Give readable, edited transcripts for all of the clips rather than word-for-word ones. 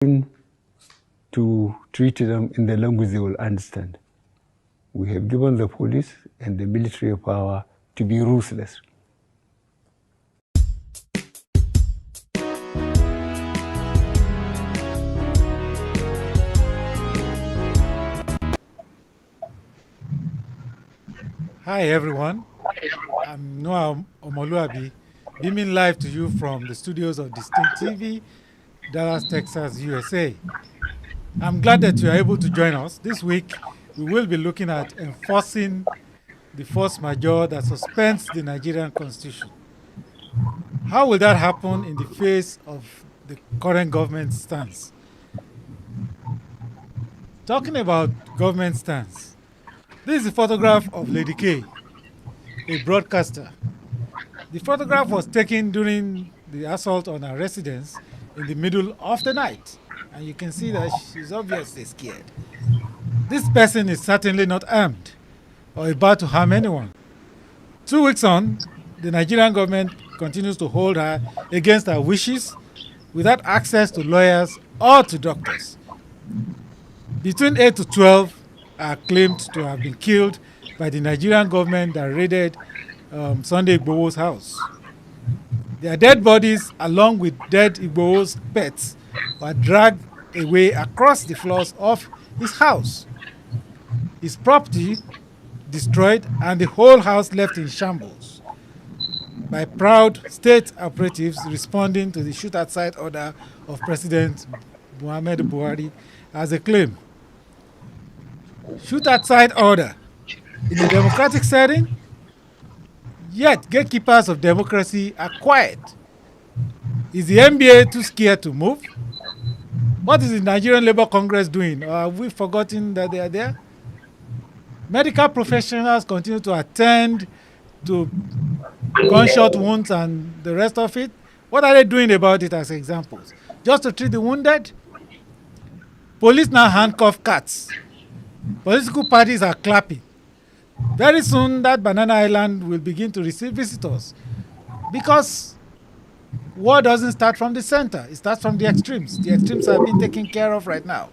to treat them in the language they will understand. We have given the police and the military power to be ruthless. Hi everyone, I'm Noah Omoluabi, beaming live to you from the studios of Distinct TV, Dallas, Texas, USA. I'm glad that you are able to join us. This week, we will be looking at enforcing the force majeure that suspends the Nigerian constitution. How will that happen in the face of the current government stance? Talking about government stance, this is a photograph of Lady K, a broadcaster. The photograph was taken during the assault on her residence in the middle of the night, and you can see that she's obviously scared. This person is certainly not armed or about to harm anyone. 2 weeks on, the Nigerian government continues to hold her against her wishes without access to lawyers or to doctors. Between 8 to 12 are claimed to have been killed by the Nigerian government that raided Sunday Igboho's house. Their dead bodies, along with dead Igboho's pets, were dragged away across the floors of his house. His property destroyed and the whole house left in shambles by proud state operatives responding to the shoot-at-sight order of President Muhammadu Buhari as a claim. Shoot-at-sight order in a democratic setting? Yet, gatekeepers of democracy are quiet. Is the NBA too scared to move? What is the Nigerian Labour Congress doing? Or have we forgotten that they are there? Medical professionals continue to attend to gunshot wounds and the rest of it. What are they doing about it as examples? Just to treat the wounded? Police now handcuff cats. Political parties are clapping. Very soon, that Banana Island will begin to receive visitors because war doesn't start from the center. It starts from the extremes. The extremes are being taken care of right now.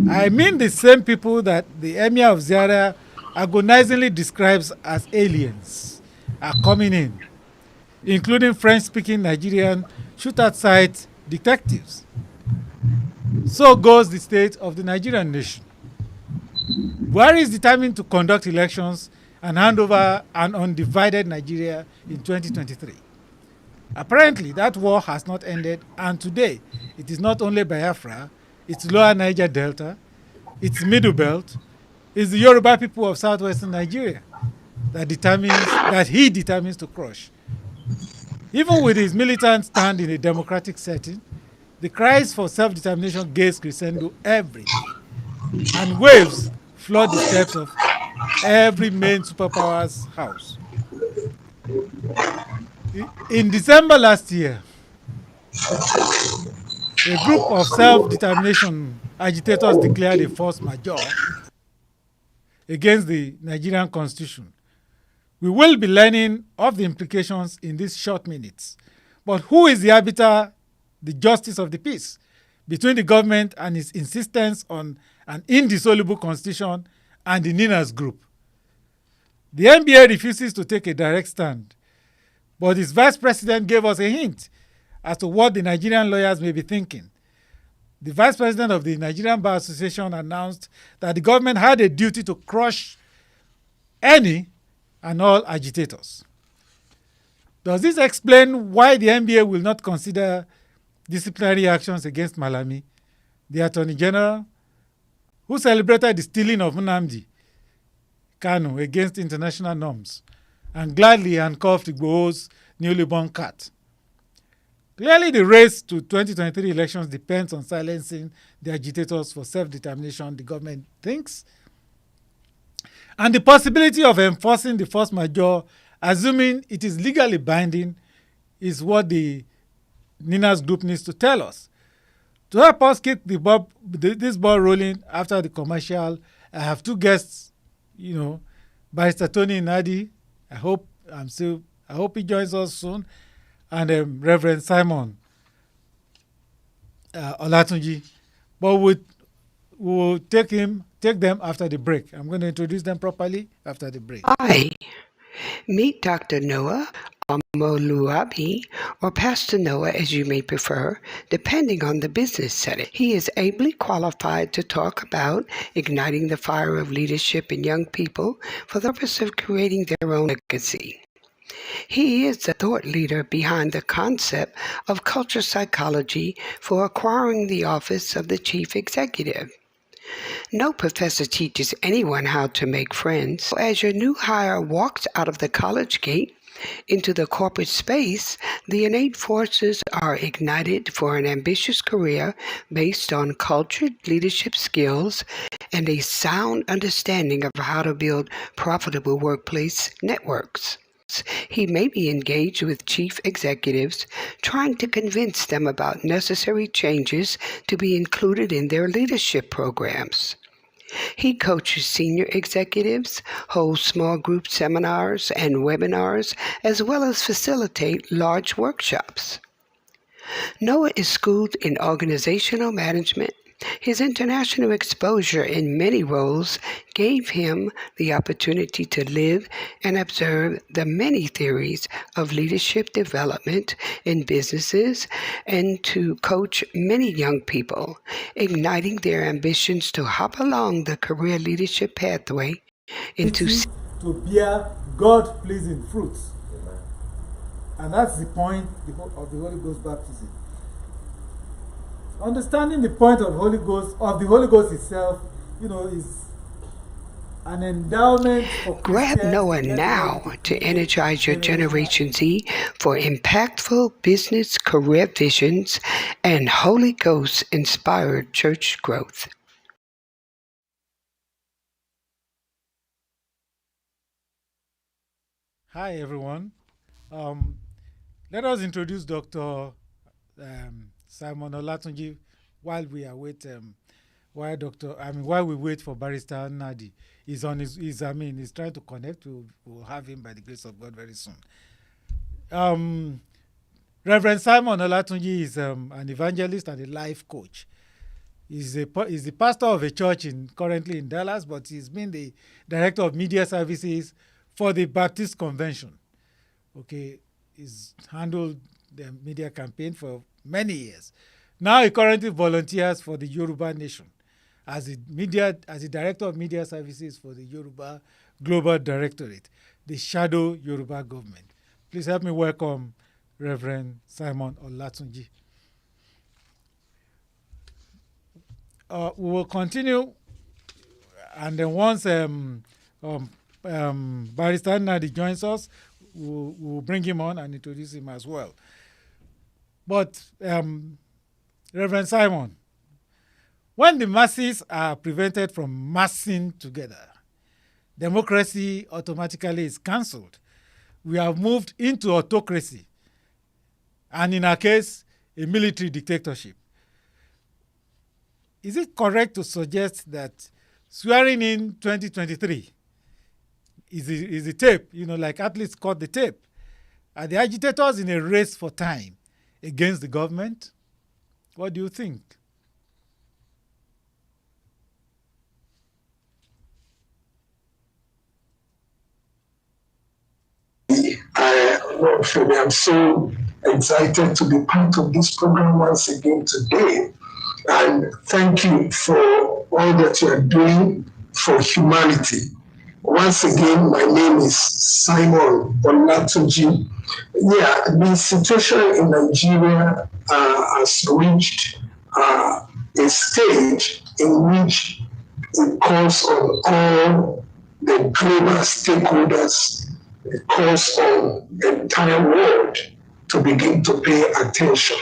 I mean the same people that the Emir of Zaria agonizingly describes as aliens are coming in, including French-speaking Nigerian shoot-at-sight detectives. So goes the state of the Nigerian nation. Buhari is determined to conduct elections and hand over an undivided Nigeria in 2023. Apparently, that war has not ended, and today it is not only Biafra, it's Lower Niger Delta, it's Middle Belt, it's the Yoruba people of southwestern Nigeria that he determines to crush. Even with his militant stand in a democratic setting, the cries for self-determination gains crescendo every day, and waves flood the steps of every main superpower's house. In December last year, a group of self-determination agitators declared a force majeure against the Nigerian constitution. We will be learning of the implications in these short minutes. But who is the arbiter, the justice of the peace between the government and its insistence on an indissoluble constitution and the Ninas group? The NBA refuses to take a direct stand, but its vice president gave us a hint as to what the Nigerian lawyers may be thinking. The vice president of the Nigerian Bar Association announced that the government had a duty to crush any and all agitators. Does this explain why the NBA will not consider disciplinary actions against Malami, the Attorney General, who celebrated the stealing of Nnamdi Kanu against international norms and gladly handcuffed Igboho's newly born cat? Clearly, the race to 2023 elections depends on silencing the agitators for self-determination, the government thinks, and the possibility of enforcing the force majeure, assuming it is legally binding, is what the Nina's group needs to tell us. To help us keep this ball rolling after the commercial, I have two guests, Barrister Tony Nadi. I hope he joins us soon, and Reverend Simon Olatunji, but we'll take them after the break. I'm going to introduce them properly after the break. Hi, meet Dr. Noah Omoluabi, or Pastor Noah as you may prefer, depending on the business setting. He is ably qualified to talk about igniting the fire of leadership in young people for the purpose of creating their own legacy. He is the thought leader behind the concept of culture psychology for acquiring the office of the chief executive. No professor teaches anyone how to make friends. As your new hire walks out of the college gate into the corporate space, the innate forces are ignited for an ambitious career based on cultured leadership skills and a sound understanding of how to build profitable workplace networks. He may be engaged with chief executives, trying to convince them about necessary changes to be included in their leadership programs. He coaches senior executives, holds small group seminars and webinars, as well as facilitate large workshops. Noah is schooled in organizational management. His international exposure in many roles gave him the opportunity to live and observe the many theories of leadership development in businesses and to coach many young people, igniting their ambitions to hop along the career leadership pathway into to bear God-pleasing fruits. And that's the point of the Holy Ghost baptism. Understanding the point of the Holy Ghost itself, is an endowment for Grab Noah now to energize your Generation Z for impactful business career visions and Holy Ghost-inspired church growth. Hi, everyone. Let us introduce Dr. Simon Olatunji while we await while we wait for Barrister Nnamdi. He's trying to connect. We'll have him by the grace of God very soon. Reverend Simon Olatunji is an evangelist and a life coach. He's the pastor of a church currently in Dallas, but he's been the director of media services for the Baptist Convention. Okay, he's handled the media campaign for many years. Now he currently volunteers for the Yoruba Nation as the director of media services for the Yoruba Global Directorate, the shadow Yoruba government. Please help me welcome Reverend Simon Olatunji. We will continue, and then once Barrister Nnamdi joins us, we'll bring him on and introduce him as well. But Reverend Simon, when the masses are prevented from massing together, democracy automatically is cancelled. We have moved into autocracy, and in our case, a military dictatorship. Is it correct to suggest that swearing in 2023 is the tape, like athletes caught the tape? Are the agitators in a race for time against the government? What do you think? I'm so excited to be part of this program once again today. And thank you for all that you are doing for humanity. Once again, my name is Simon Olatunji. Yeah, the situation in Nigeria has reached a stage in which it calls on all the global stakeholders, it calls on the entire world to begin to pay attention.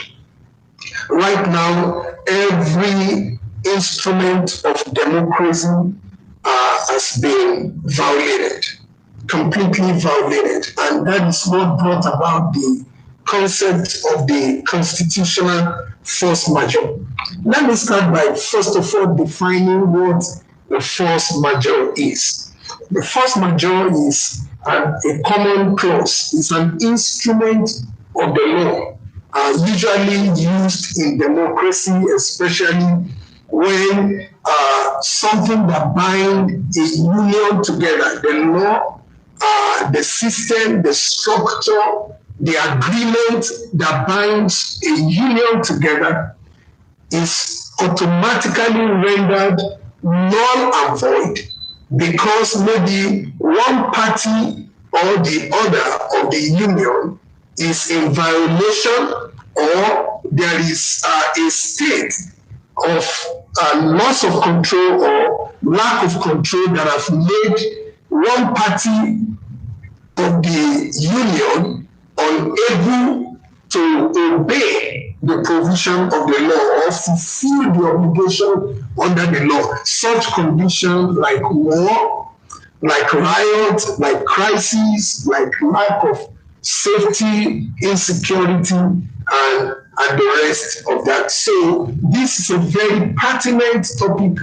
Right now, every instrument of democracy has been violated, completely violated. And that is what brought about the concept of the constitutional force majeure. Let me start by, first of all, defining what the force majeure is. The force majeure is a common clause. It's an instrument of the law are usually used in democracy, especially when something that binds a union together, the law, the system, the structure, the agreement that binds a union together is automatically rendered null and void because maybe one party or the other of the union is in violation or there is a state of loss of control or lack of control that have made one party of the union unable to obey the provision of the law or fulfill the obligation under the law. Such conditions like war, like riot, like crisis, like lack of safety, insecurity, and the rest of that. So this is a very pertinent topic,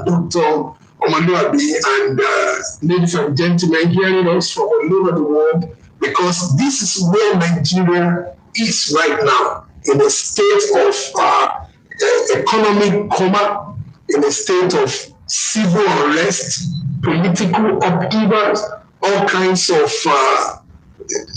Dr. Omanuabi and ladies and gentlemen hearing us from all over the world, because this is where Nigeria is right now, in a state of economic coma, in a state of civil unrest, political upheavals, all kinds of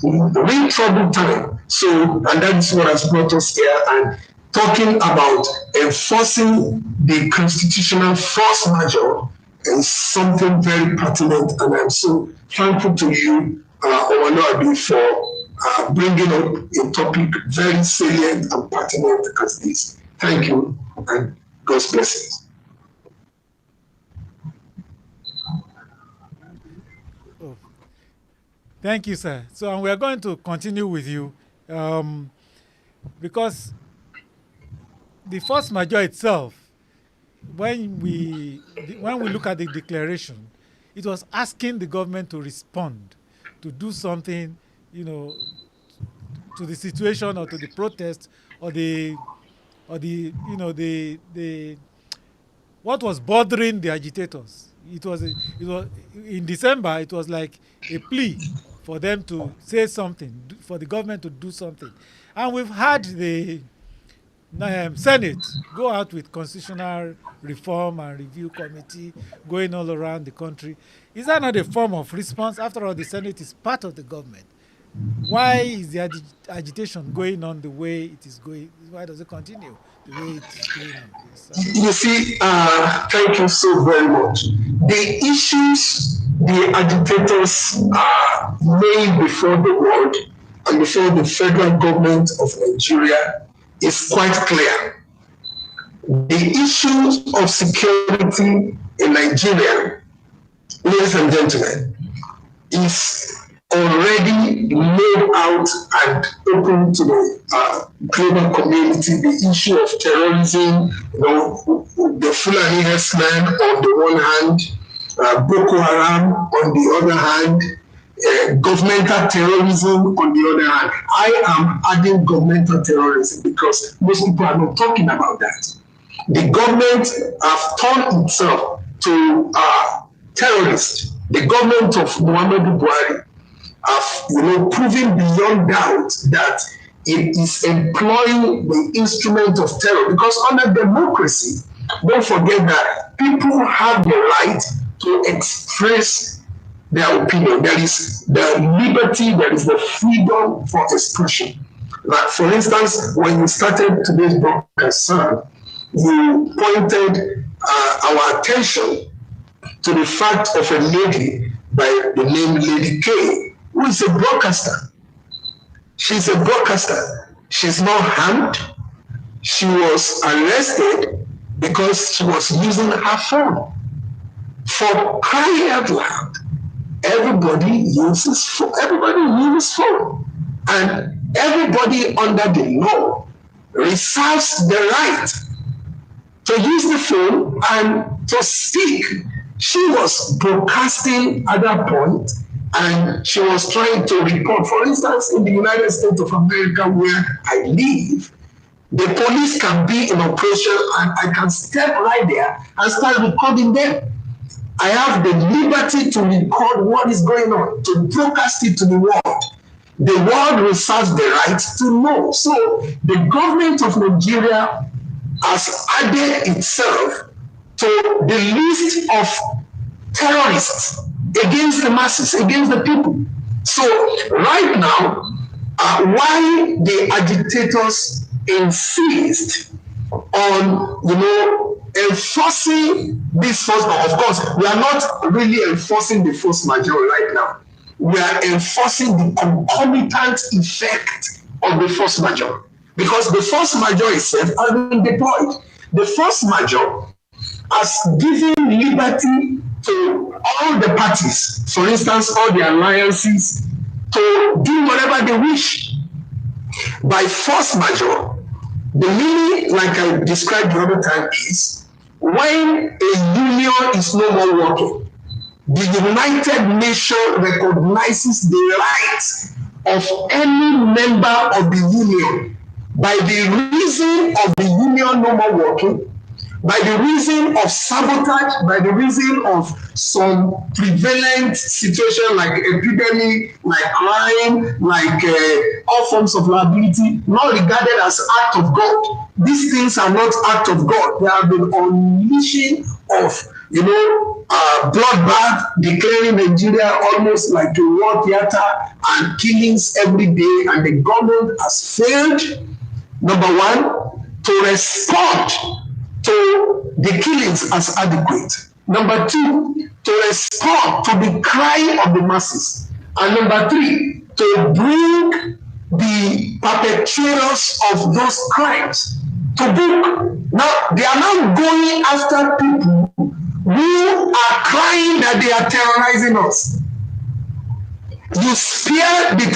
real troubled time. So, and that is what has brought us here, and talking about enforcing the constitutional force majeure is something very pertinent, and I'm so thankful to you, Owanoabi, for bringing up a topic very salient and pertinent as this. Thank you, and God's blessings. Thank you, sir. So, and we are going to continue with you because the force majeure itself, when we look at the declaration, it was asking the government to respond, to do something, to the situation or to the protest or the what was bothering the agitators. It was in December. It was like a plea for them to say something, for the government to do something, and we've had the Senate go out with constitutional reform and review committee going all around the country. Is that not a form of response? After all, the Senate is part of the government. Why is the agitation going on the way it is going? Why does it continue the way it is going on? You see, thank you so very much. The issues the agitators laid before the world and before the federal government of Nigeria is quite clear. The issues of security in Nigeria, ladies and gentlemen, is already laid out and open to the global community. The issue of terrorism, the Fulani herdsmen on the one hand, Boko Haram on the other hand, governmental terrorism on the other hand. I am adding governmental terrorism because most people are not talking about that. The government have turned itself to terrorists. The government of Muhammadu Buhari have proven beyond doubt that it is employing the instrument of terror, because under democracy, don't forget that people have the right to express their opinion. There is the liberty, there is the freedom for expression. Like, for instance, when you started today's broadcast, sir, you pointed our attention to the fact of a lady by the name Lady K, who is a broadcaster. She's a broadcaster. She's not harmed. She was arrested because she was using her phone. For crying out loud, everybody uses phone. And everybody under the law reserves the right to use the phone and to speak. She was broadcasting at that point, and she was trying to report. For instance, in the United States of America, where I live, the police can be in operation and I can step right there and start recording them. I have the liberty to record what is going on, to broadcast it to the world. The world reserves the right to know. So the government of Nigeria has added itself to the list of terrorists against the masses, against the people. So right now, why the agitators insist on, enforcing this force majeure? Of course, we are not really enforcing the force majeure right now. We are enforcing the concomitant effect of the force majeure, because the force majeure itself has been deployed. The force majeure has given liberty to all the parties, for instance, all the alliances, to do whatever they wish. By force majeure, the meaning, like I described the other time, is when a union is no more working, the United Nations recognizes the rights of any member of the union by the reason of the union no more working, by the reason of sabotage, by the reason of some prevalent situation like epidemic, like crime, like all forms of liability, not regarded as act of God. These things are not act of God. They have been unleashing of, bloodbath, declaring Nigeria almost like a war theater and killings every day, and the government has failed, number one, to respond to the killings as adequate. Number two, to respond to the cry of the masses. And number three, to bring the perpetrators of those crimes to book. Now, they are now going after people who are crying that they are terrorizing us. You spare the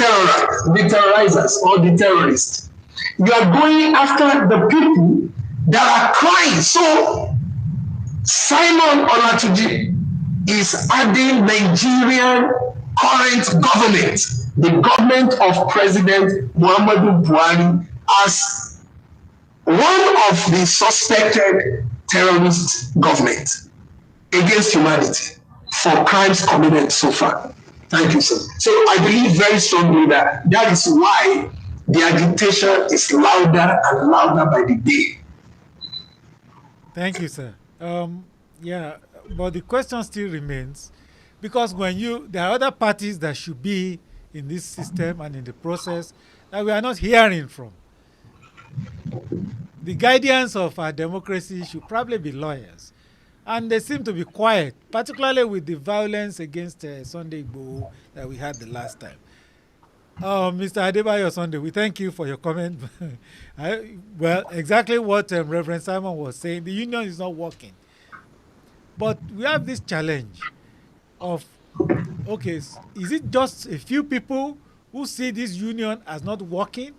terrorizers or the terrorists. You are going after the people that are crying. So Simon Olatunji is adding Nigerian current government, the government of President Muhammadu Buhari, as one of the suspected terrorist government against humanity for crimes committed so far. Thank you, sir. So I believe very strongly that that is why the agitation is louder and louder by the day. Thank you, sir. Yeah, but the question still remains, because there are other parties that should be in this system and in the process that we are not hearing from. The guardians of our democracy should probably be lawyers, and they seem to be quiet, particularly with the violence against Sunday Igboho that we had the last time. Mr. Adebayo Sunday, we thank you for your comment. Well, exactly what Reverend Simon was saying, the union is not working. But we have this challenge of, okay, is it just a few people who see this union as not working?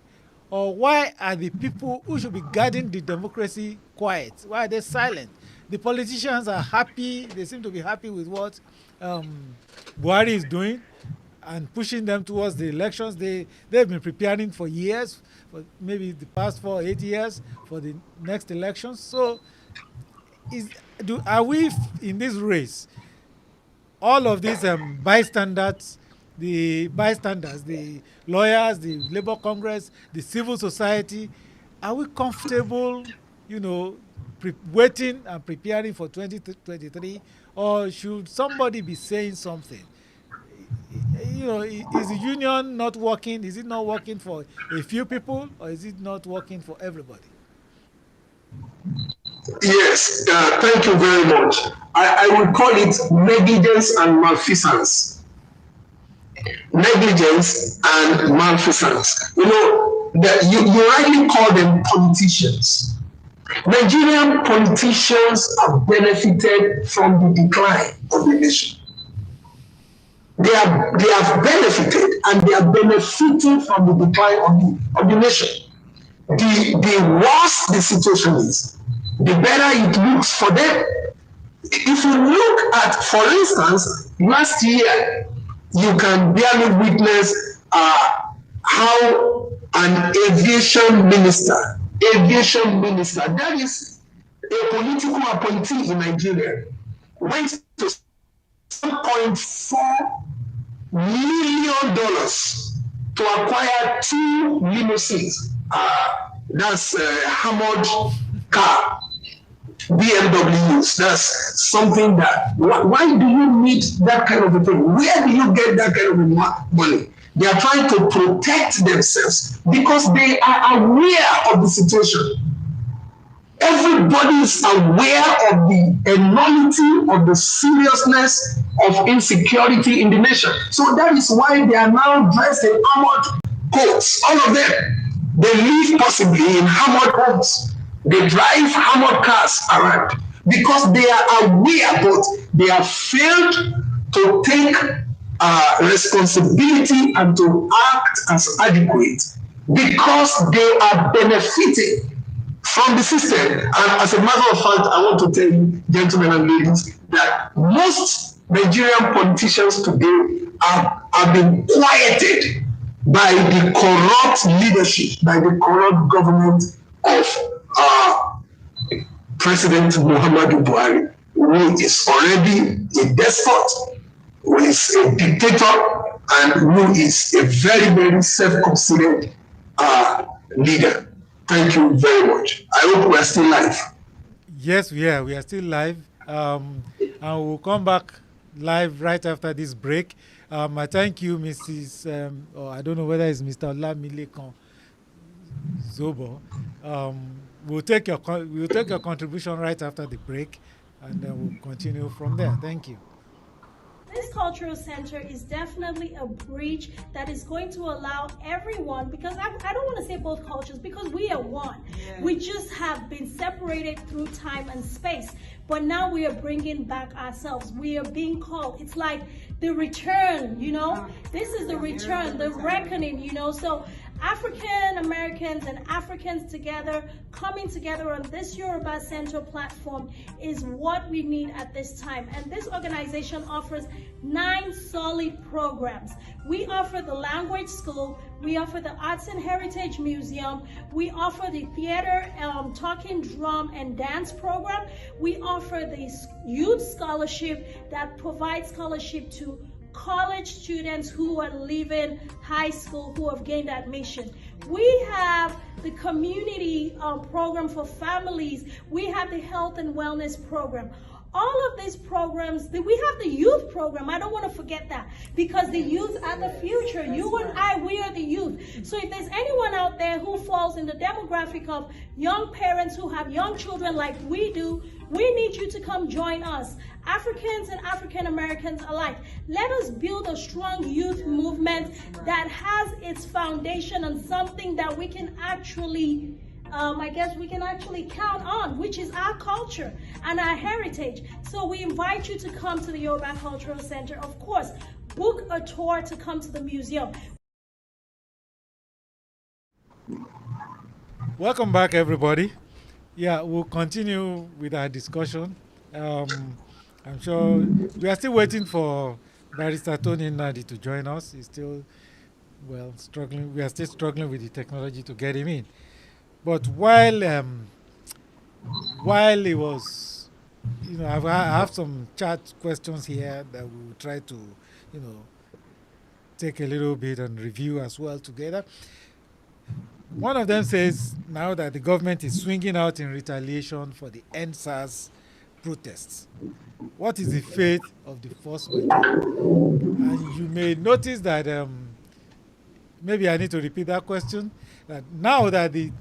Or why are the people who should be guarding the democracy quiet? Why are they silent? The politicians are happy. They seem to be happy with what Buhari is doing and pushing them towards the elections. They've been preparing for years, for maybe the past 4 or 8 years, for the next elections. So are we in this race? All of these bystanders, the lawyers, the Labour Congress, the civil society, are we comfortable, waiting and preparing for 2023, or should somebody be saying something? Is the union not working? Is it not working for a few people, or is it not working for everybody? Yes, thank you very much. I would call it negligence and malfeasance. Negligence and malfeasance. You rightly call them politicians. Nigerian politicians have benefited from the decline of the nation. They have benefited and they are benefiting from the decline of the nation. The worse the situation is, the better it looks for them. If you look at, for instance, last year, you can barely witness how an aviation minister, that is a political appointee in Nigeria, went to $1.4 million to acquire 2 limousines. That's a Hamad car, BMWs. That's something that, why do you need that kind of a thing? Where do you get that kind of money? They are trying to protect themselves because they are aware of the situation. Everybody is aware of the enormity of the seriousness of insecurity in the nation. So that is why they are now dressed in armored coats. All of them. They live possibly in armored homes. They drive armored cars around because they are aware, but they have failed to take responsibility and to act as adequate because they are benefiting from the system. And as a matter of fact, I want to tell you, gentlemen and ladies, that most Nigerian politicians today have been quieted by the corrupt leadership, by the corrupt government of President Muhammadu Buhari, who is already a despot, who is a dictator, and who is a very, very self-conceited leader. Thank you very much. I hope we are still live. Yes, we are. We are still live. And we'll come back live right after this break. I thank you, Mrs. Or I don't know whether it's Mr. Olamilekan Zobo. We'll take your contribution right after the break, and then we'll continue from there. Thank you. This cultural center is definitely a bridge that is going to allow everyone, because I don't want to say both cultures, because we are one. Yeah. We just have been separated through time and space, but now we are bringing back ourselves. We are being called. It's like the return, you know? This is the return, the reckoning, you know? So African Americans and Africans together, coming together on this Yoruba Central platform is what we need at this time. And this organization offers 9 solid programs. We offer the language school, we offer the Arts and Heritage Museum, we offer the theater, talking drum and dance program, we offer the youth scholarship that provides scholarship to college students who are leaving high school, who have gained admission. We have the community program for families. We have the health and wellness program. All of these programs, we have the youth program. I don't want to forget that, because the youth are the future. You and I, we are the youth. So if there's anyone out there who falls in the demographic of young parents who have young children like we do, we need you to come join us. Africans and African Americans alike. Let us build a strong youth movement that has its foundation on something that we can actually count on, which is our culture and our heritage. So we invite you to come to the Yoruba Cultural Center. Of course, book a tour to come to the museum. Welcome back, everybody. Yeah, we'll continue with our discussion. I'm sure we are still waiting for Barrister Tony Nnadi to join us. He's still, struggling. We are still struggling with the technology to get him in. But while he was, I have some chat questions here that we'll try to, take a little bit and review as well together. One of them says, now that the government is swinging out in retaliation for the NSAS protests, what is the fate of the Force Majeure? And you may notice that, maybe I need to repeat that question, that now that the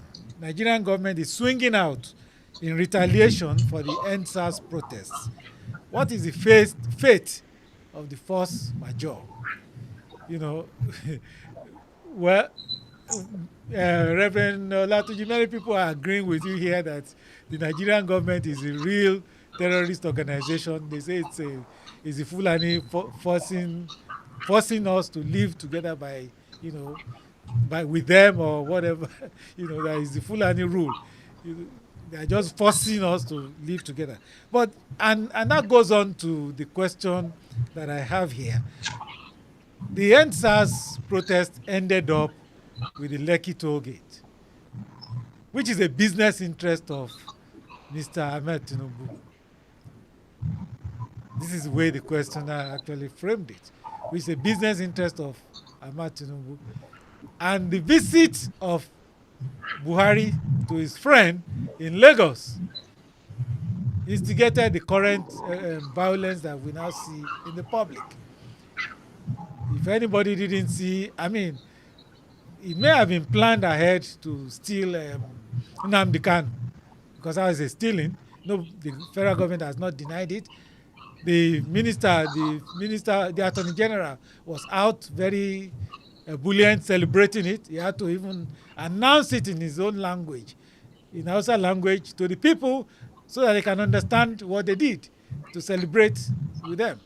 Nigerian government is swinging out in retaliation for the NSAS protests, what is the fate of the Force Majeure? Well, Reverend Latuji, many people are agreeing with you here that the Nigerian government is a real terrorist organization. They say it's a Fulani forcing us to live together by with them or whatever. That is the Fulani rule. They are just forcing us to live together. But and that goes on to the question that I have here. The NSAS protest ended up with the Lekki toll gate, which is a business interest of Mr. Ahmed Tinubu. This is the way the questioner actually framed it, which is a business interest of Ahmed Tinubu. And the visit of Buhari to his friend in Lagos instigated the current violence that we now see in the public. If anybody didn't see, I mean, it may have been planned ahead to steal Nnamdi Kanu, because that was a stealing. No, the federal government has not denied it. The Attorney General was out very ebullient, celebrating it. He had to even announce it in his own language, in Hausa language, to the people so that they can understand what they did to celebrate with them.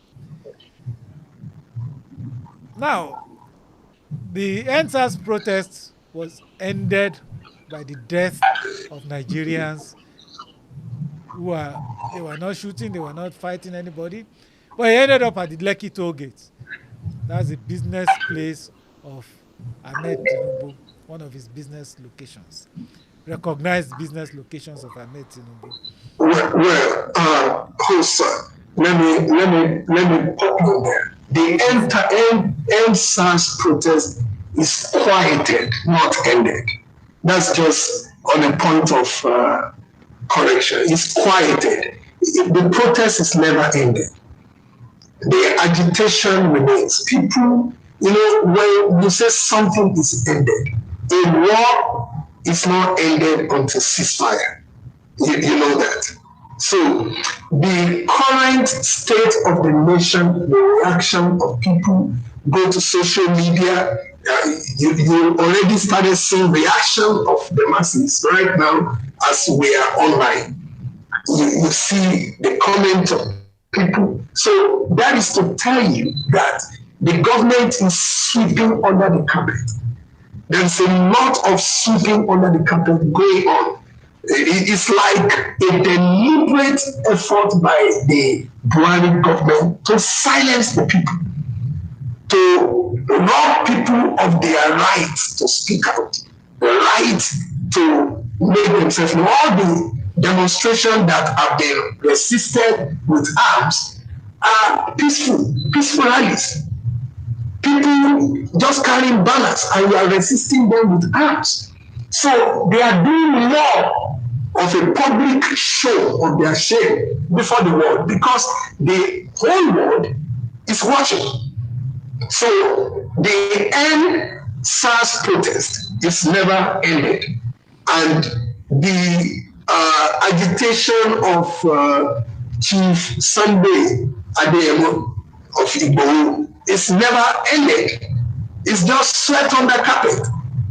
Now, the NSAS protest was ended by the death of Nigerians they were not shooting, they were not fighting anybody, but it ended up at the Lekki toll gate. That's the business place of Ahmed Tinubu, one of his business locations, recognized business locations of Ahmed Tinubu. Host, let me pop in there. The NSAS protest is quieted, not ended. That's just on a point of correction. It's quieted. The protest is never ended. The agitation remains. People, when you say something is ended, a war is not ended until ceasefire. You know that. So the current state of the nation, the reaction of people, go to social media. You already started seeing reaction of the masses right now as we are online. You see the comment of people. So that is to tell you that the government is sweeping under the carpet. There's a lot of sweeping under the carpet going on. It's like a deliberate effort by the Buhari government to silence the people, to rob people of their right to speak out, the right to make themselves know. All the demonstrations that have been resisted with arms are peaceful rallies. People just carrying banners and you are resisting them with arms. So they are doing more of a public show of their shame before the world, because the whole world is watching. So the NSAS protest is never ended, and the agitation of Chief Sunday of Igboho is never ended. It's just swept on the carpet.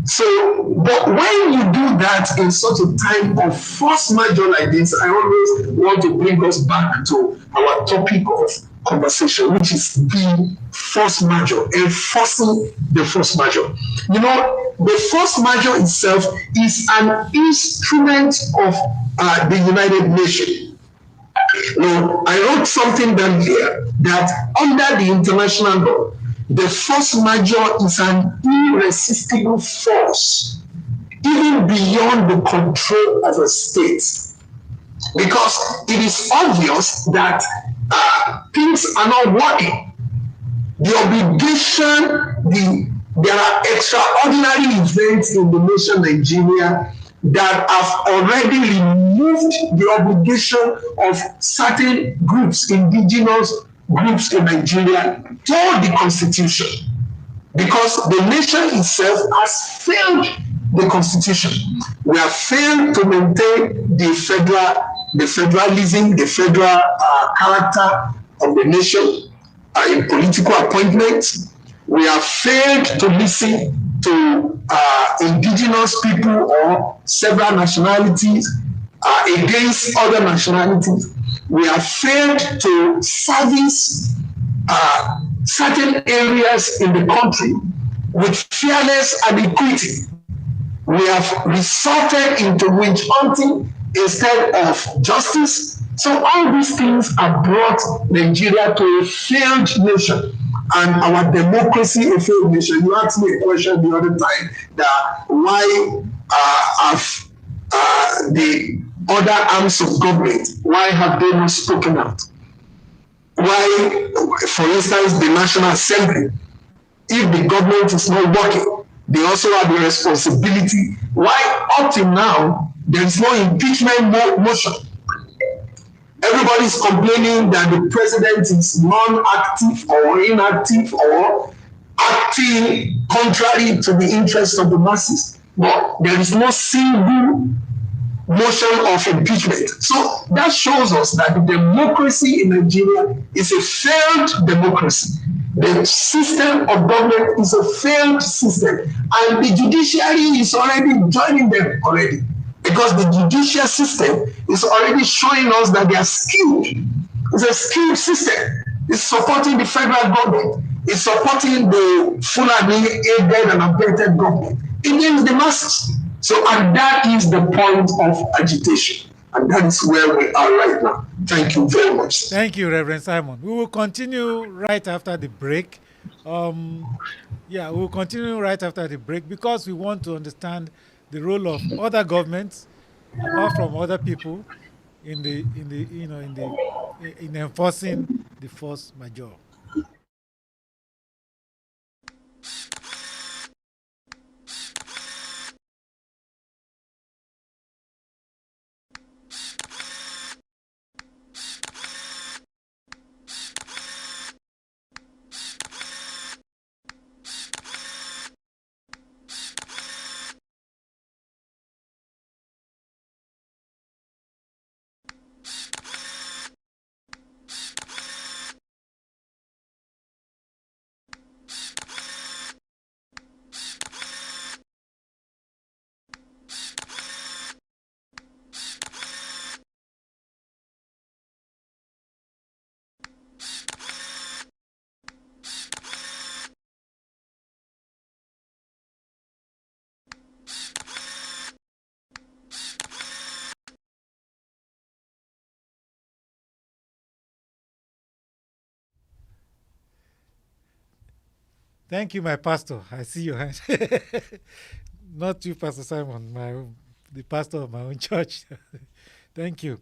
So, but when you do that in such a time of force majeure like this, I always want to bring us back to our topic of conversation, which is the force majeure, enforcing the force majeure. The force majeure itself is an instrument of the United Nations. I wrote something down here that under the international law, the force majeure is an irresistible force, even beyond the control of a state, because it is obvious that things are not working. The obligation, there are extraordinary events in the nation Nigeria that have already removed the obligation of certain groups, indigenous groups in Nigeria, to the constitution, because the nation itself has failed the constitution. We have failed to maintain the federalism, the federal character of the nation in political appointments. We have failed to listen to indigenous people or several nationalities against other nationalities. We have failed to service certain areas in the country with fairness and equity. We have resorted into witch hunting instead of justice. So all these things have brought Nigeria to a failed nation, and our democracy a failed nation. You asked me a question the other time that why have the other arms of government, why have they not spoken out? Why, for instance, the National Assembly, if the government is not working, they also have the responsibility. Why up till now, there is no impeachment motion. Everybody's complaining that the president is non-active or inactive or acting contrary to the interests of the masses. But there is no single motion of impeachment. So that shows us that the democracy in Nigeria is a failed democracy. The system of government is a failed system, and the judiciary is already joining them already, because the judicial system is already showing us that they are skilled. It's a skilled system. It's supporting the federal government. It's supporting the Fulani aided and abetted government against the masses. So, and that is the point of agitation. And that is where we are right now. Thank you very much. Thank you, Reverend Simon. We will continue right after the break. Yeah, we will continue right after the break because we want to understand the role of other governments, apart from other people, in enforcing the force majeure. Thank you, my pastor. I see your hand. Not you, Pastor Simon, the pastor of my own church. Thank you.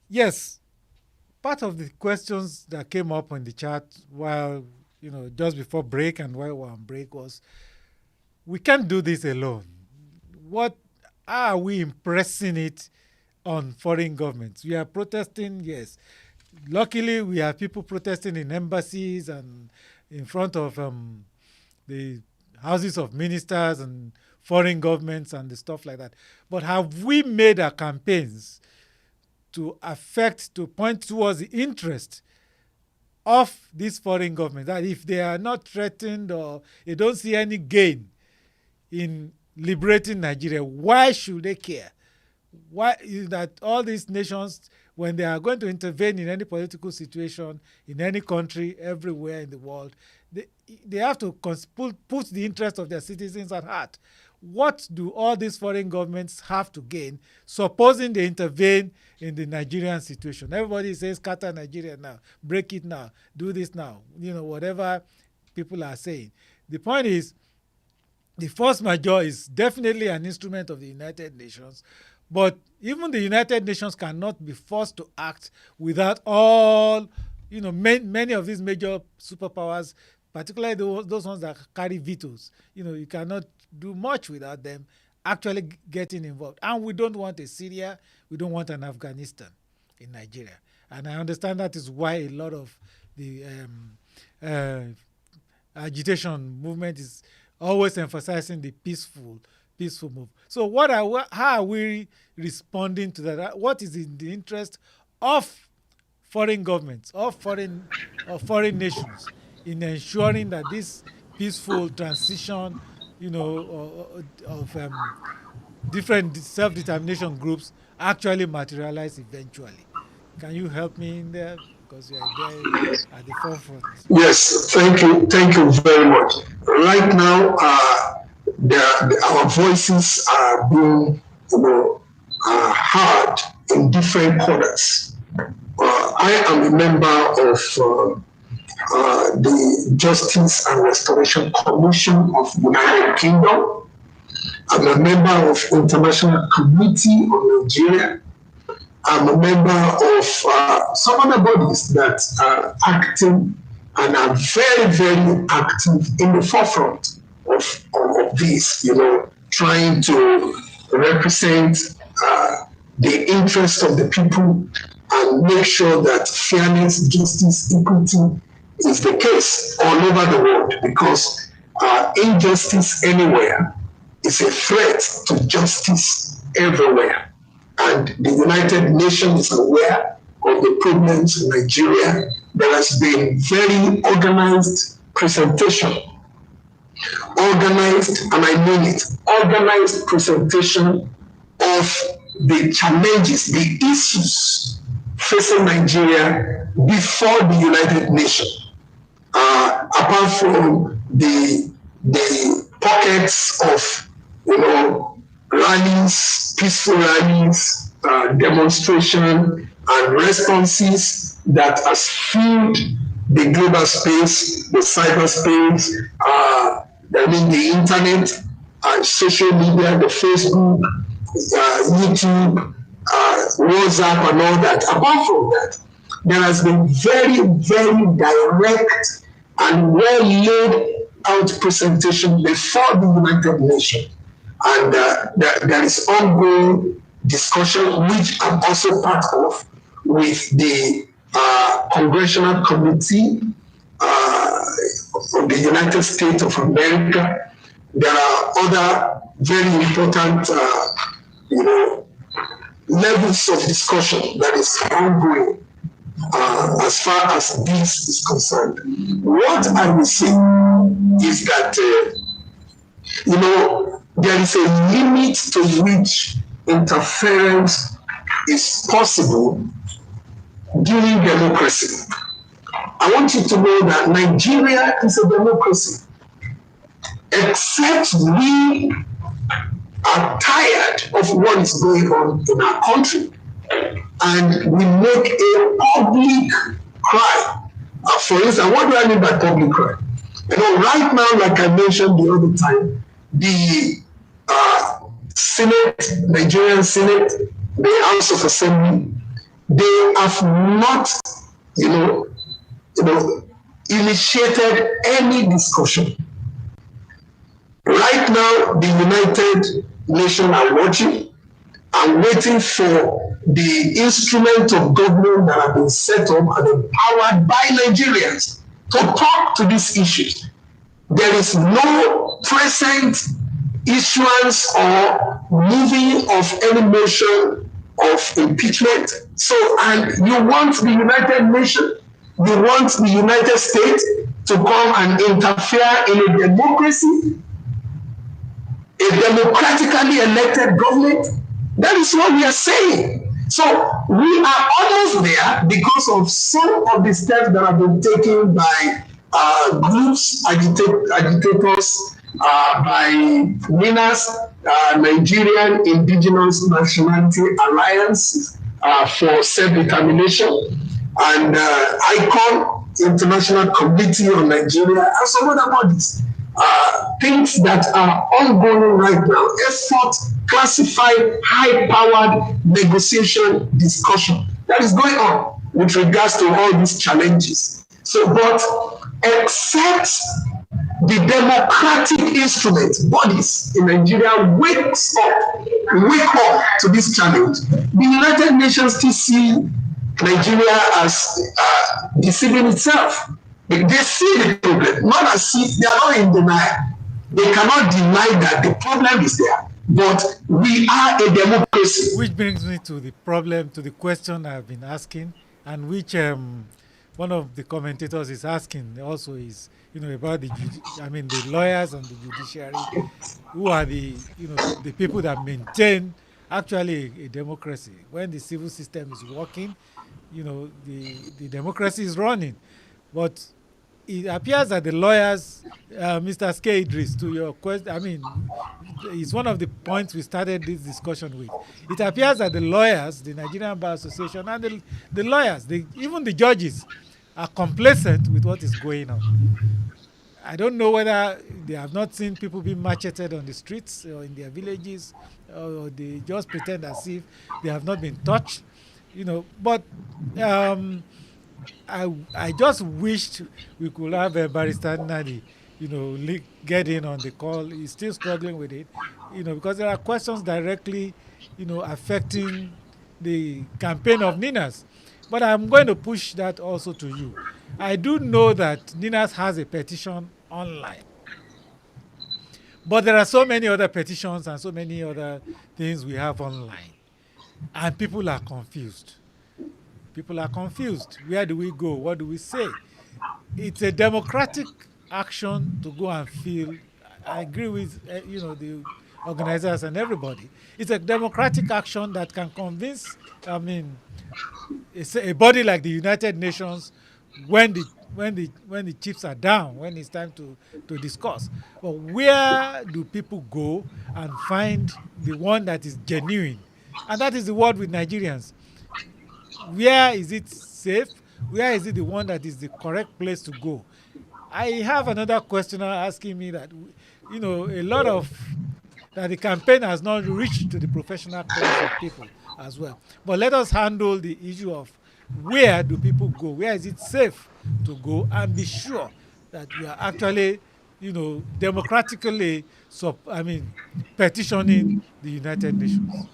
Yes, part of the questions that came up on the chat while, just before break and while we're on break was, we can't do this alone. What are we impressing it on foreign governments? We are protesting, yes. Luckily, we have people protesting in embassies and in front of the houses of ministers and foreign governments and the stuff like that. But have we made our campaigns to point towards the interest of these foreign governments, that if they are not threatened or they don't see any gain in liberating Nigeria, why should they care? Why is that all these nations, when they are going to intervene in any political situation in any country everywhere in the world, they have to put the interest of their citizens at heart. What do all these foreign governments have to gain, supposing they intervene in the Nigerian situation? Everybody says, scatter Nigeria now, break it now, do this now, whatever people are saying. The point is, the force majeure is definitely an instrument of the United Nations, but even the United Nations cannot be forced to act without all, many of these major superpowers, particularly those ones that carry vetoes. You cannot do much without them actually getting involved. And we don't want a Syria, we don't want an Afghanistan in Nigeria. And I understand that is why a lot of the agitation movement is always emphasizing the peaceful move. So how are we responding to that? What is in the interest of foreign governments, of foreign nations, in ensuring that this peaceful transition, of different self-determination groups actually materialize eventually? Can you help me in there? Because you are there at the forefront. Yes, thank you very much. Right now, our voices are being, heard in different corners. I am a member of the Justice and Restoration Commission of the United Kingdom. I'm a member of International Committee on Nigeria. I'm a member of some other bodies that are acting and are very, very active in the forefront of this, trying to represent the interests of the people and make sure that fairness, justice, equity is the case all over the world, because injustice anywhere is a threat to justice everywhere. And the United Nations is aware of the problems in Nigeria. There has been very organized presentation, organized, and I mean it, organized presentation of the challenges, the issues facing Nigeria before the United Nations. Apart from the pockets of, rallies, peaceful rallies, demonstration, and responses that has filled the global space, the cyberspace, the internet, social media, the Facebook, YouTube, WhatsApp, and all that. Apart from that, there has been very, very direct and well laid out presentation before the United Nations. And there is ongoing discussion, which I'm also part of, with the Congressional Committee of the United States of America. There are other very important, levels of discussion that is ongoing as far as this is concerned. What I will say is that, there is a limit to which interference is possible during democracy. I want you to know that Nigeria is a democracy, except we are tired of what is going on in our country, and we make a public cry. For instance, what do I mean by public cry? Right now, like I mentioned the other time, the Senate, Nigerian Senate, the House of Assembly, they have not, initiated any discussion. Right now, the United Nations are watching and waiting for the instrument of government that have been set up and empowered by Nigerians to talk to these issues. There is no present issuance or moving of any motion of impeachment. So, and you want the United Nations, you want the United States to come and interfere in a democracy, a democratically elected government? That is what we are saying. So we are almost there because of some of the steps that have been taken by groups, agitators, by NINAS, Nigerian Indigenous Nationality Alliance for Self-Determination, and ICON, International Committee on Nigeria, and some other bodies. Things that are ongoing right now, effort, classified, high-powered negotiation discussion that is going on with regards to all these challenges. So, but except the democratic instrument bodies in Nigeria wake up to this challenge, the United Nations still see Nigeria as deceiving itself. They see the problem, not as if they are not in denial. They cannot deny that the problem is there, but we are a democracy. Which brings me to the problem, to the question I've been asking, and which one of the commentators is asking also is, about the lawyers and the judiciary, who are the people that maintain actually a democracy. When the civil system is working, the democracy is running. But it appears that the lawyers, Mr. Ske Idris, to your question, it's one of the points we started this discussion with. It appears that the lawyers, the Nigerian Bar Association, and the lawyers, even the judges, are complacent with what is going on. I don't know whether they have not seen people being macheted on the streets or in their villages, or they just pretend as if they have not been touched, But I just wished we could have Barrister Nnamdi get in on the call. He's still struggling with it, because there are questions directly, affecting the campaign of Ninas. But I'm going to push that also to you. I do know that Ninas has a petition online. But there are so many other petitions and so many other things we have online. And people are confused. People are confused. Where do we go? What do we say? It's a democratic action to go and feel. I agree with the organizers and everybody. It's a democratic action that can convince. It's a body like the United Nations when the chips are down, when it's time to discuss. But where do people go and find the one that is genuine? And that is the word with Nigerians. Where is it safe? Where is it the one that is the correct place to go? I have another questioner asking me that, a lot of that the campaign has not reached to the professional class of people as well. But let us handle the issue of where do people go? Where is it safe to go? And be sure that we are actually, democratically, petitioning the United Nations.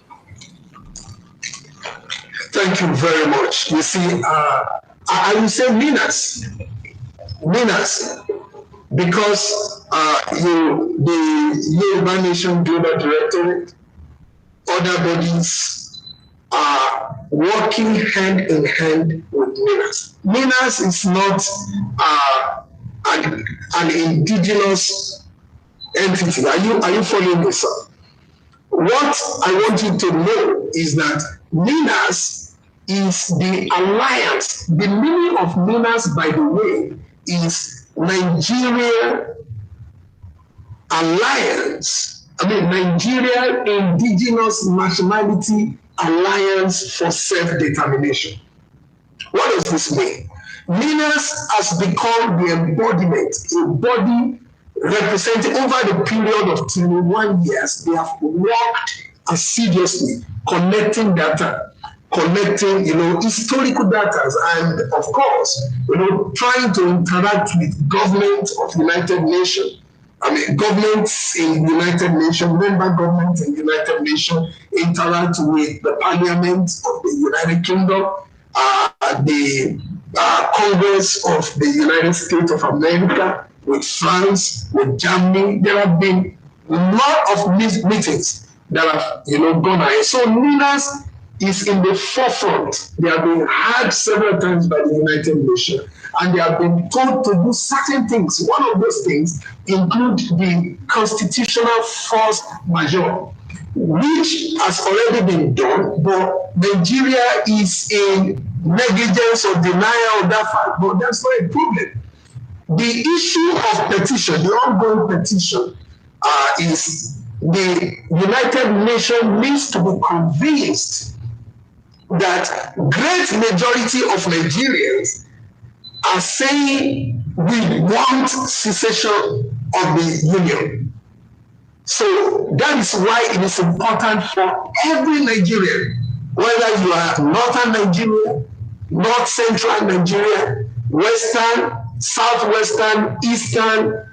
Thank you very much. You see, I will say Minas, because the Yoruba Nation Global Directorate, other bodies are working hand in hand with Minas. Minas is not an indigenous entity. Are you following me, sir? What I want you to know is that Minas is the alliance. The meaning of Minas, by the way, is Nigeria Alliance. Nigeria Indigenous Nationality Alliance for Self-Determination. What does this mean? Minas has become the embodiment, a body representing over the period of 21 years. They have worked assiduously collecting data, collecting, historical data, and of course, trying to interact with government of United Nations. Governments in United Nations, member governments in United Nations interact with the Parliament of the United Kingdom, the Congress of the United States of America, with France, with Germany. There have been a lot of meetings that have gone ahead. So Minas is in the forefront. They have been had several times by the United Nations, and they have been told to do certain things. One of those things include the constitutional force majeure, which has already been done, but Nigeria is in negligence or denial of that fact. But that's not a problem. The issue of petition, the ongoing petition, is the United Nations needs to be convinced that great majority of Nigerians are saying we want cessation of the union. So that is why it is important for every Nigerian, whether you are northern Nigeria, north central Nigeria, western, southwestern, eastern,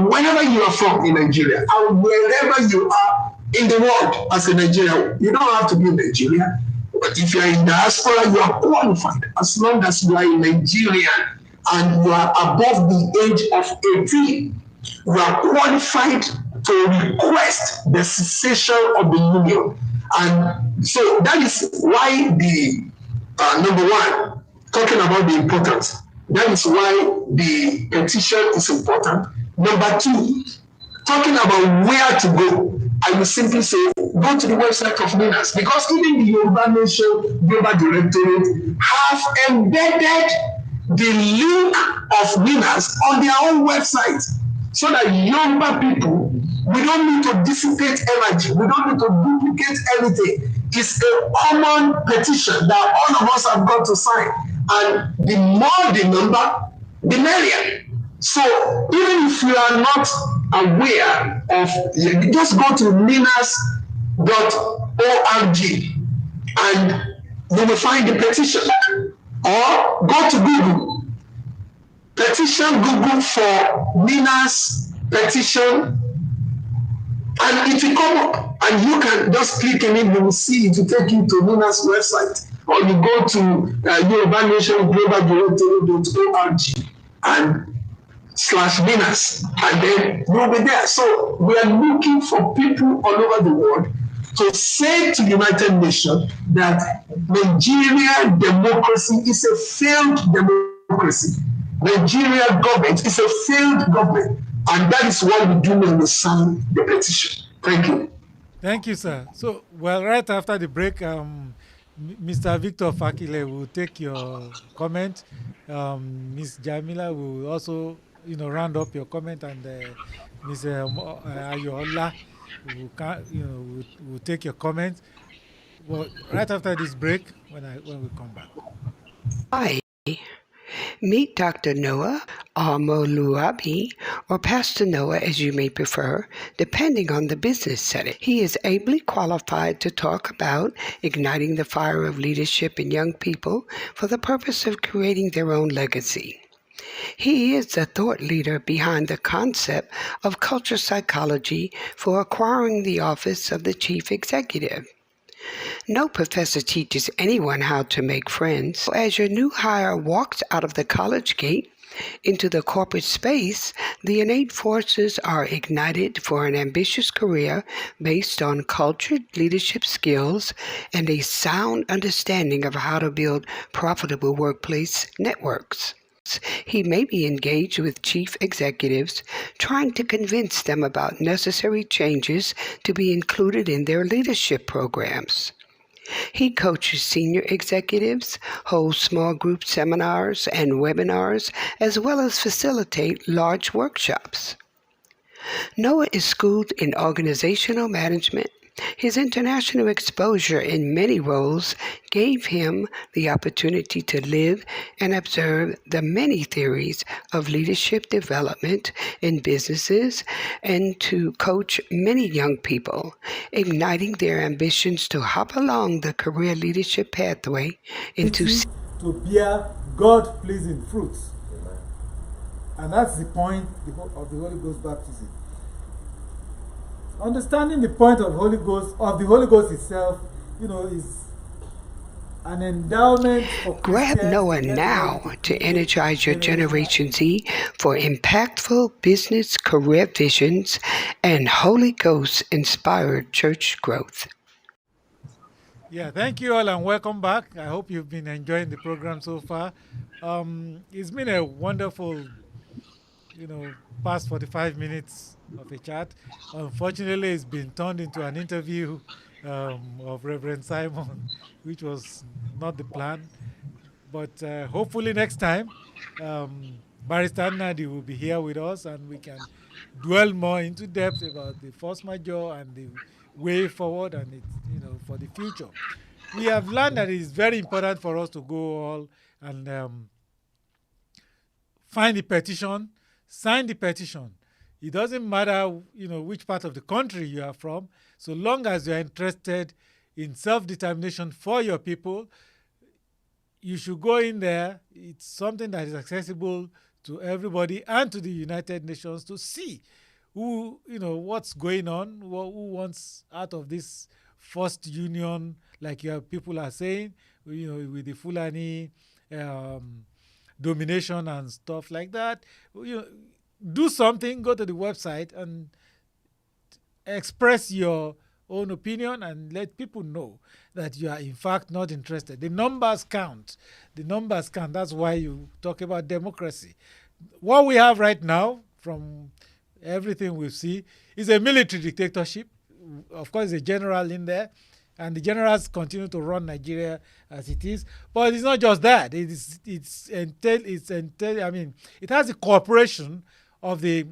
wherever you are from in Nigeria, and wherever you are in the world as a Nigerian. You don't have to be in Nigeria. But if you are in diaspora, you are qualified as long as you are a Nigerian and you are above the age of 18. You are qualified to request the cessation of the union. And so that is why the number one, talking about the importance, that is why the petition is important. Number two, talking about where to go, I will simply say, go to the website of Minas, because even the Yoruba Nation Global Directorate have embedded the link of Minas on their own website, so that younger people, we don't need to dissipate energy, we don't need to duplicate anything. It's a common petition that all of us have got to sign, and the more the number, the merrier. So even if you are not aware of, just go to minas.org and you will find the petition, or go to Google, petition Google for Nina's petition, and it will come up, and you can just click on it, you will see it will take you to Nina's website, or you go to Yoruba Nation Global Directory.org and /Minas, and then you'll be there. So we are looking for people all over the world to say to the United Nations that Nigeria democracy is a failed democracy. Nigeria government is a failed government, and that is what we do when we sign the petition. Thank you. Thank you, sir. So, well, right after the break, Mr. Victor Fakile will take your comment. Ms. Jamila will also, round up your comment, and Ms. Ayola will take your comment. Well, right after this break, when we come back. Hi. Meet Dr. Noah Omoluabi, or Pastor Noah as you may prefer, depending on the business setting. He is ably qualified to talk about igniting the fire of leadership in young people for the purpose of creating their own legacy. He is the thought leader behind the concept of culture psychology for acquiring the office of the chief executive. No professor teaches anyone how to make friends. As your new hire walks out of the college gate into the corporate space, the innate forces are ignited for an ambitious career based on cultured leadership skills and a sound understanding of how to build profitable workplace networks. He may be engaged with chief executives, trying to convince them about necessary changes to be included in their leadership programs. He coaches senior executives, holds small group seminars and webinars, as well as facilitate large workshops. Noah is schooled in organizational management. His international exposure in many roles gave him the opportunity to live and observe the many theories of leadership development in businesses and to coach many young people, igniting their ambitions to hop along the career leadership pathway into to bear God-pleasing fruits. And that's the point of the Holy Ghost baptism. Understanding the point of the Holy Ghost itself, is an endowment for Grab Noah now to energize your Generation Z for impactful business career visions and Holy Ghost-inspired church growth. Yeah, thank you all and welcome back. I hope you've been enjoying the program so far. It's been a wonderful, past 45 minutes of a chat. Unfortunately, it's been turned into an interview of Reverend Simon, which was not the plan. But hopefully next time, Barrister Nnamdi will be here with us and we can dwell more into depth about the force majeure and the way forward and it, for the future. We have learned that it is very important for us to go all and find the petition, sign the petition. It doesn't matter, which part of the country you are from, so long as you're interested in self-determination for your people, you should go in there. It's something that is accessible to everybody and to the United Nations to see who, what's going on, who wants out of this first union, like your people are saying, with the Fulani domination and stuff like that. Do something, go to the website and express your own opinion and let people know that you are in fact not interested. The numbers count. The numbers count. That's why you talk about democracy. What we have right now, from everything we see, is a military dictatorship. Of course, a general in there, and the generals continue to run Nigeria as it is. But it's not just that. It has the cooperation of the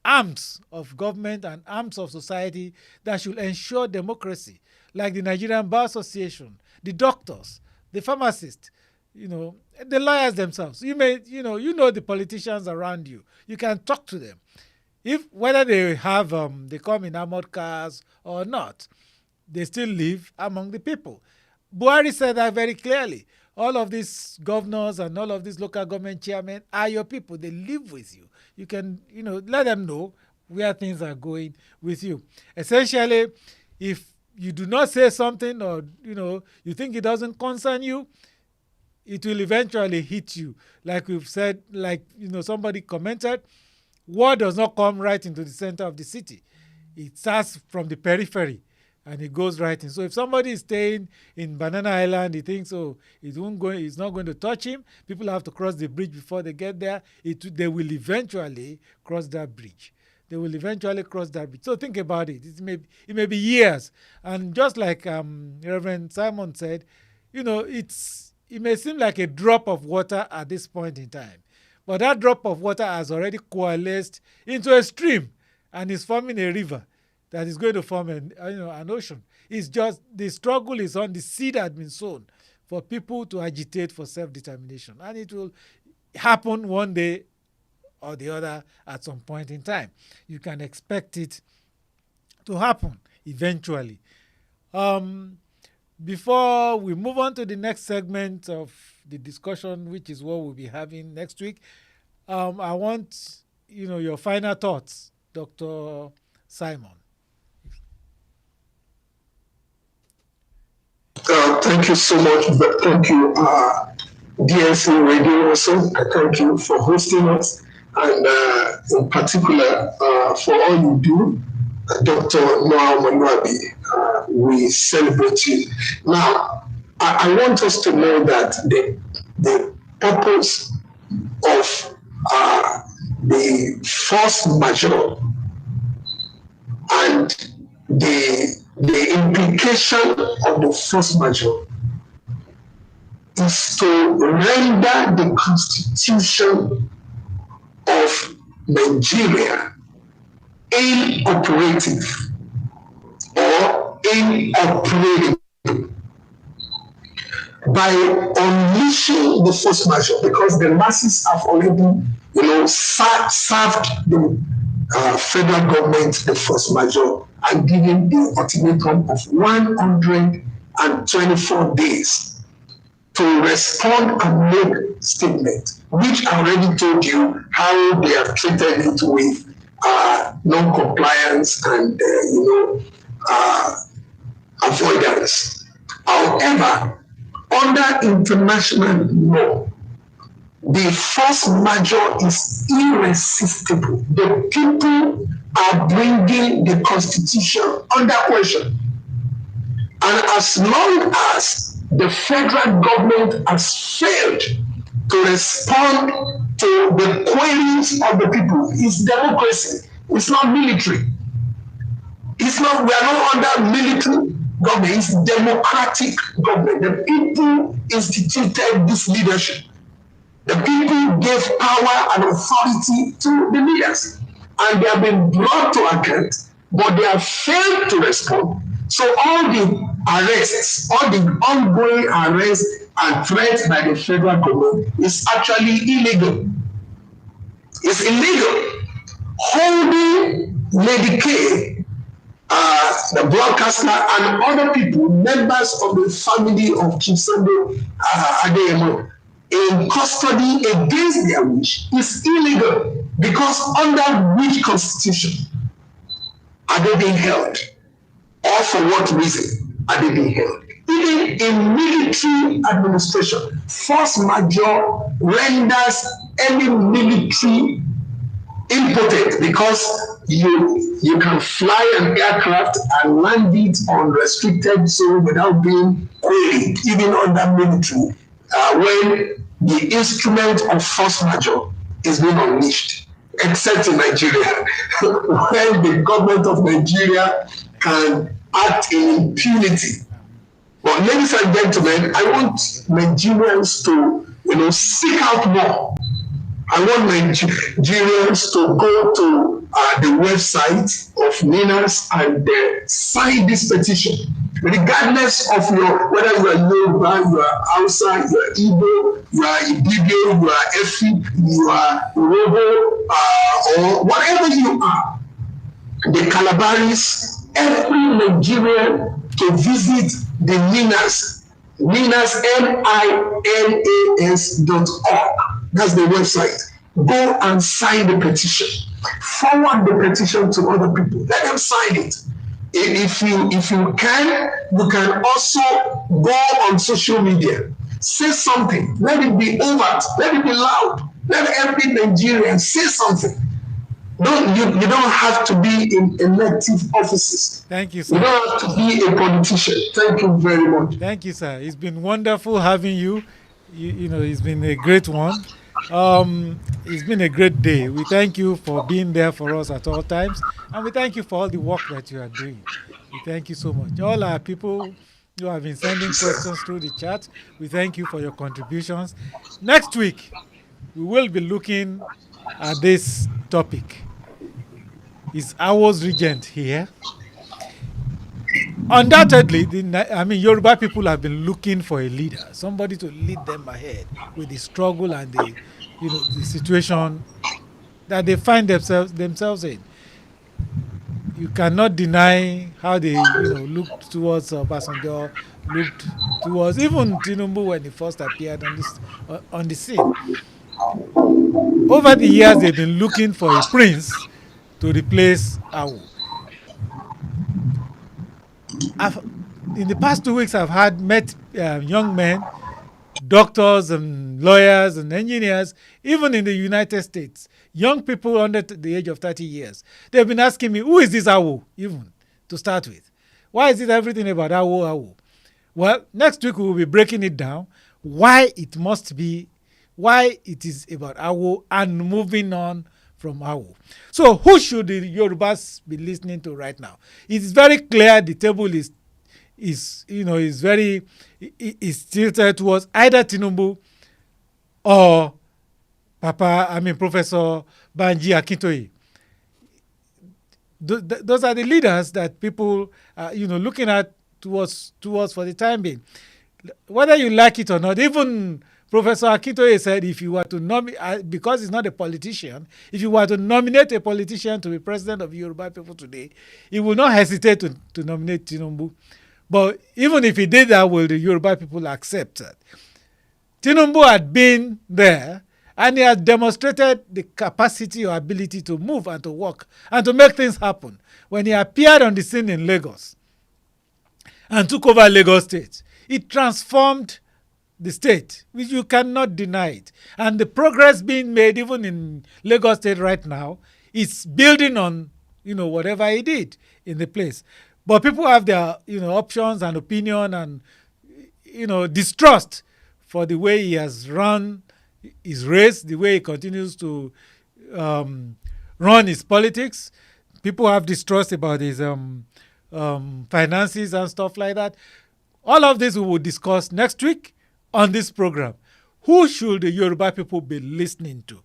arms of government and arms of society that should ensure democracy, like the Nigerian Bar Association, the doctors, the pharmacists, the lawyers themselves. You know the politicians around you. You can talk to them. Whether they have they come in armored cars or not, they still live among the people. Buhari said that very clearly. all of these governors and all of these local government chairmen are your people. They live with you. You can, let them know where things are going with you. Essentially, if you do not say something, or you think it doesn't concern you, it will eventually hit you. Like we've said, somebody commented, war does not come right into the center of the city. It starts from the periphery and it goes right in. So if somebody is staying in Banana Island, he thinks, it's not going to touch him. People have to cross the bridge before they get there. They will eventually cross that bridge. So think about it. It may be years. And just like Reverend Simon said, it may seem like a drop of water at this point in time. But that drop of water has already coalesced into a stream and is forming a river that is going to form an ocean. It's just the struggle is on. The seed had been sown for people to agitate for self-determination. And it will happen one day or the other at some point in time. You can expect it to happen eventually. Before we move on to the next segment of the discussion, which is what we'll be having next week, I want your final thoughts, Dr. Simon. Thank you so much. Thank you, DNC Radio also. I thank you for hosting us, and in particular for all you do, Dr. Noah Manuabi. We celebrate you. Now, I want us to know that the purpose of the Force Majeure and the implication of the Force Majeure is to render the Constitution of Nigeria inoperative or inoperable by unleashing the Force Majeure, because the masses have already, served the federal government the Force Majeure and given the ultimatum of 124 days to respond and make statements, which I already told you how they have treated it with non-compliance and avoidance. However, under international law, the Force Majeure is irresistible. The people are bringing the Constitution under question. And as long as the federal government has failed to respond to the queries of the people, it's democracy. It's not military. We are not under military government. It's democratic government. The people instituted this leadership. The people gave power and authority to the leaders, and they have been brought to account, but they have failed to respond. So all the arrests, all the ongoing arrests and threats by the federal government is actually illegal. It's illegal. Holding Lady K, the broadcaster, and other people, members of the family of Chief Sunday Igboho, in custody against their wish is illegal, because under which constitution are they being held? Or for what reason are they being held? Even in military administration, force majeure renders any military impotent, because you can fly an aircraft and land it on restricted zone without being queried, even under military, when the instrument of force majeure is being unleashed, except in Nigeria, when the government of Nigeria can act in impunity. But ladies and gentlemen, I want Nigerians to seek out more. I want Nigerians to go to the website of NINAS and sign this petition. Regardless of whether you are Yoruba, you are Hausa, you are Igbo, you are Ibibio, you are Efik, you are Robo, or whatever you are, the Calabaris, every Nigerian to visit the NINAS Minas, minas.org. That's the website. Go and sign the petition. Forward the petition to other people. Let them sign it. If you can, you can also go on social media. Say something. Let it be overt. Let it be loud. Let every Nigerian say something. You don't have to be in elective offices. Thank you, sir. You don't have to be a politician. Thank you very much. Thank you, sir. It's been wonderful having you. You know, it's been a great one. It's been a great day. We thank you for being there for us at all times, and we thank you for all the work that you are doing. We thank you so much. All our people who have been sending questions through the chat, we thank you for your contributions. Next week, we will be looking at this topic. Is Awo's regent here? Undoubtedly, Yoruba people have been looking for a leader, somebody to lead them ahead with the struggle and the situation that they find themselves in. You cannot deny how they looked towards Obasanjo, looked towards even Tinubu when he first appeared on the scene. Over the years, they've been looking for a prince to replace Awo. In the past 2 weeks, I've met young men, doctors and lawyers and engineers, even in the United States, young people under the age of 30 years. They've been asking me, who is this Awo, even, to start with? Why is it everything about Awo? Well, next week we will be breaking it down, why it is about Awo and moving on from Awo. So who should the Yorubas be listening to right now? It is very clear the table is tilted towards either Tinubu or Professor Banji Akintoye. Those are the leaders that people are looking at towards for the time being. Whether you like it or not, even Professor Akintoye said if you were to nominate, because he's not a politician, if you were to nominate a politician to be president of Yoruba people today, he will not hesitate to nominate Tinubu. But even if he did that, will the Yoruba people accept that? Tinubu had been there and he has demonstrated the capacity or ability to move and to work and to make things happen. When he appeared on the scene in Lagos and took over Lagos State, it transformed the state, which you cannot deny it. And the progress being made even in Lagos State right now is building on, whatever he did in the place. But people have their, options and opinion and, distrust for the way he has run his race, the way he continues to run his politics. People have distrust about his finances and stuff like that. All of this we will discuss next week on this program. Who should the Yoruba people be listening to?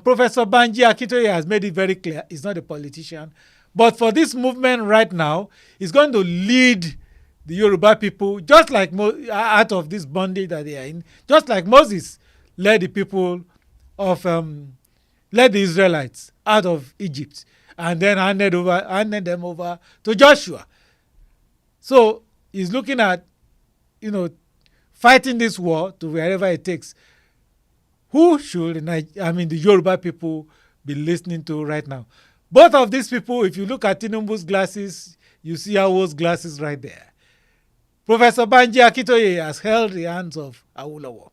Professor Banji Akintoye has made it very clear he's not a politician. But for this movement right now, he's going to lead the Yoruba people, just like out of this bondage that they are in, just like Moses led the people of, led the Israelites out of Egypt and then handed them over to Joshua. So he's looking at, fighting this war to wherever it takes. Who should the Yoruba people be listening to right now? Both of these people, if you look at Tinubu's glasses, you see Awo's glasses right there. Professor Banji Akintoye has held the hands of Awolowo.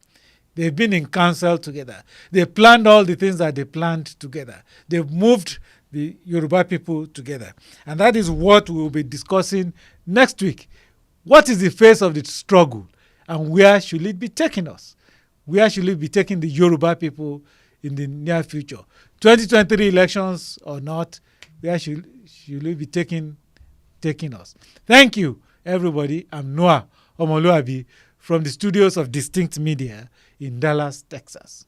They've been in council together. They planned all the things that they planned together. They've moved the Yoruba people together. And that is what we will be discussing next week. What is the face of the struggle? And where should it be taking us? Where should it be taking the Yoruba people in the near future? 2023 elections or not, where should it be taking us? Thank you, everybody. I'm Noah Omoluabi from the studios of Distinct Media in Dallas, Texas.